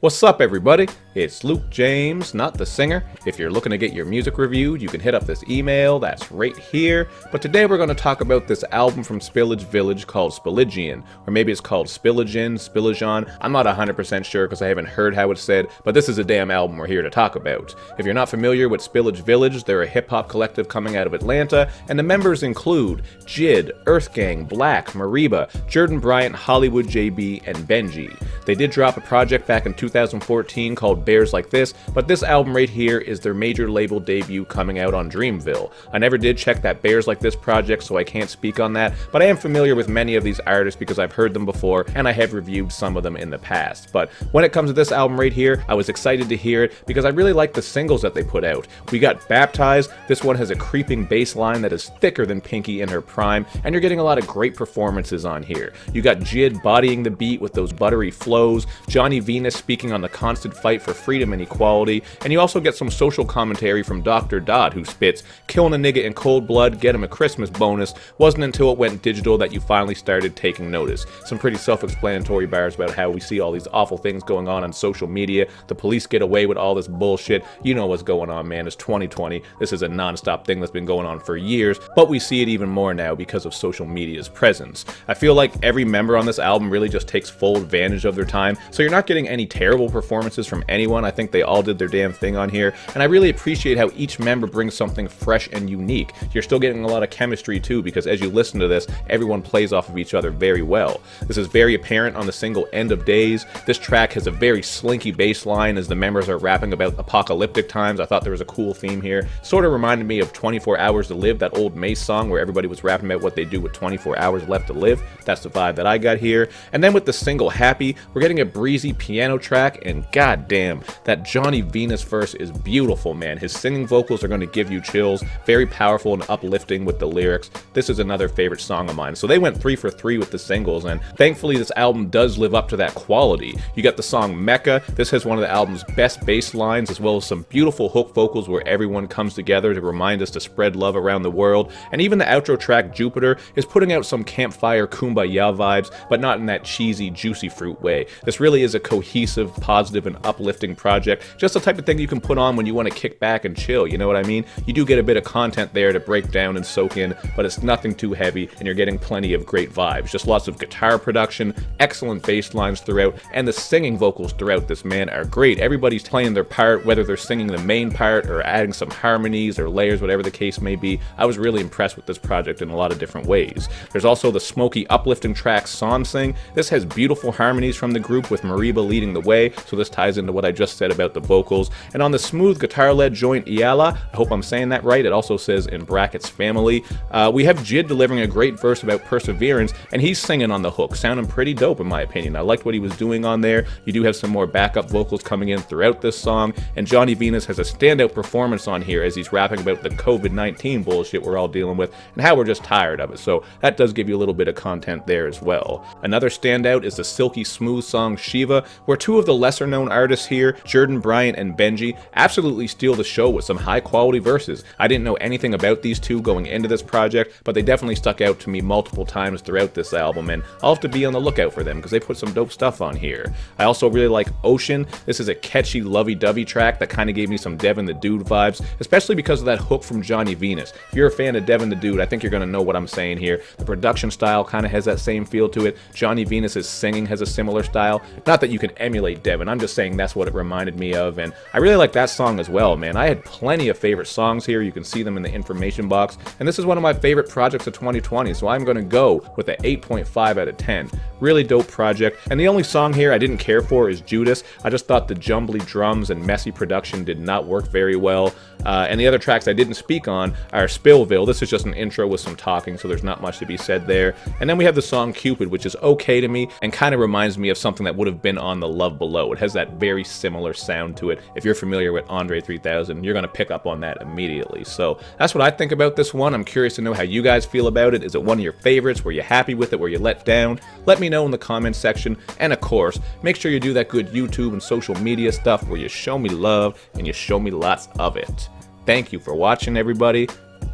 What's up, everybody? It's Luke James, not the singer. If you're looking to get your music reviewed, you can hit up this email that's right here. But today we're going to talk about this album from Spillage Village called Spilligion, or maybe it's called Spilligion, Spilligion. I'm not 100% sure because I haven't heard how it's said, but this is a damn album we're here to talk about. If you're not familiar with Spillage Village, they're a hip-hop collective coming out of Atlanta, and the members include Jid, Earth Gang, Black, Mariba, Jordan Bryant, Hollywood JB, and Benji. They did drop a project back in 2014 called Bears Like This, but this album right here is their major label debut coming out on Dreamville. I never did check that Bears Like This project, so I can't speak on that, but I am familiar with many of these artists because I've heard them before and I have reviewed some of them in the past. But when it comes to this album right here, I was excited to hear it because I really like the singles that they put out. We got Baptize. This one has a creeping bass line that is thicker than Pinky in her prime, and you're getting a lot of great performances on here. You got Jid bodying the beat with those buttery flows, Johnny Venus speaking on the constant fight for freedom and equality, and you also get some social commentary from Dr. Dodd, who spits, "Killing a nigga in cold blood, get him a Christmas bonus. Wasn't until it went digital that you finally started taking notice." Some pretty self-explanatory bars about how we see all these awful things going on social media. The police get away with all this bullshit. You know what's going on, man. It's 2020. This is a non-stop thing that's been going on for years, but we see it even more now because of social media's presence. I feel like every member on this album really just takes full advantage of their time, so you're not getting any terrible performances from anyone. I think they all did their damn thing on here, and I really appreciate how each member brings something fresh and unique. You're still getting a lot of chemistry too, because as you listen to this, everyone plays off of each other very well. This is very apparent on the single End of Daze. This track has a very slinky bass line as the members are rapping about apocalyptic times. I thought there was a cool theme here. Sort of reminded me of 24 Hours to Live, that old Mace song where everybody was rapping about what they do with 24 hours left to live. That's the vibe that I got here. And then with the single Hapi, we're getting a breezy piano track, and goddamn, that Johnny Venus verse is beautiful, man. His singing vocals are going to give you chills. Very powerful and uplifting with the lyrics. This is another favorite song of mine. So they went 3 for 3 with the singles, and thankfully this album does live up to that quality. You got the song Mecca. This has one of the album's best bass lines, as well as some beautiful hook vocals where everyone comes together to remind us to spread love around the world. And even the outro track Jupiter is putting out some campfire kumbaya vibes, but not in that cheesy, juicy fruit way. This really is a cohesive, positive, and uplifting project. Just the type of thing you can put on when you want to kick back and chill, you know what I mean? You do get a bit of content there to break down and soak in, but it's nothing too heavy, and you're getting plenty of great vibes. Just lots of guitar production, excellent bass lines throughout, and the singing vocals throughout this, man, are great. Everybody's playing their part, whether they're singing the main part or adding some harmonies or layers, whatever the case may be. I was really impressed with this project in a lot of different ways. There's also the smoky, uplifting track Song Sing. This has beautiful harmonies from the group with Mariba leading the way, so this ties into what I just said about the vocals. And on the smooth guitar-led joint Iala, I hope I'm saying that right, it also says in brackets family, we have Jid delivering a great verse about perseverance, and he's singing on the hook, sounding pretty dope in my opinion. I liked what he was doing on there. You do have some more backup vocals coming in throughout this song, and Johnny Venus has a standout performance on here as he's rapping about the COVID-19 bullshit we're all dealing with and how we're just tired of it, so that does give you a little bit of content there as well. Another standout is the Silky smooth song Shiva, where two of the lesser known artists here, Jordan Bryant and Benji, absolutely steal the show with some high quality verses. I didn't know anything about these two going into this project, but they definitely stuck out to me multiple times throughout this album, and I'll have to be on the lookout for them because they put some dope stuff on here. I also really like Oshun. This is a catchy lovey-dovey track that kind of gave me some Devin the Dude vibes, especially because of that hook from Johnny Venus. If you're a fan of Devin the Dude, I think you're going to know what I'm saying here. The production style kind of has that same feel to it. Johnny Venus's singing has a similar style. Not that you can emulate Devin, I'm just saying that's what it reminded me of, and I really like that song as well, man. I had plenty of favorite songs here. You can see them in the information box, and this is one of my favorite projects of 2020, so I'm going to go with an 8.5 out of 10. Really dope project, and the only song here I didn't care for is Judas. I just thought the jumbly drums and messy production did not work very well. And the other tracks I didn't speak on are Spillville. This is just an intro with some talking, so there's not much to be said there. And then we have the song Cupid, which is okay to me and kind of reminds me of something that would have been on The Love Below. It has that very similar sound to it. If you're familiar with Andre 3000, you're going to pick up on that immediately. So that's what I think about this one. I'm curious to know how you guys feel about it. Is it one of your favorites? Were you happy with it? Were you let down? Let me know in the comments section. And of course, make sure you do that good YouTube and social media stuff where you show me love and you show me lots of it. Thank you for watching, everybody.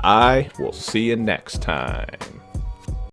I will see you next time.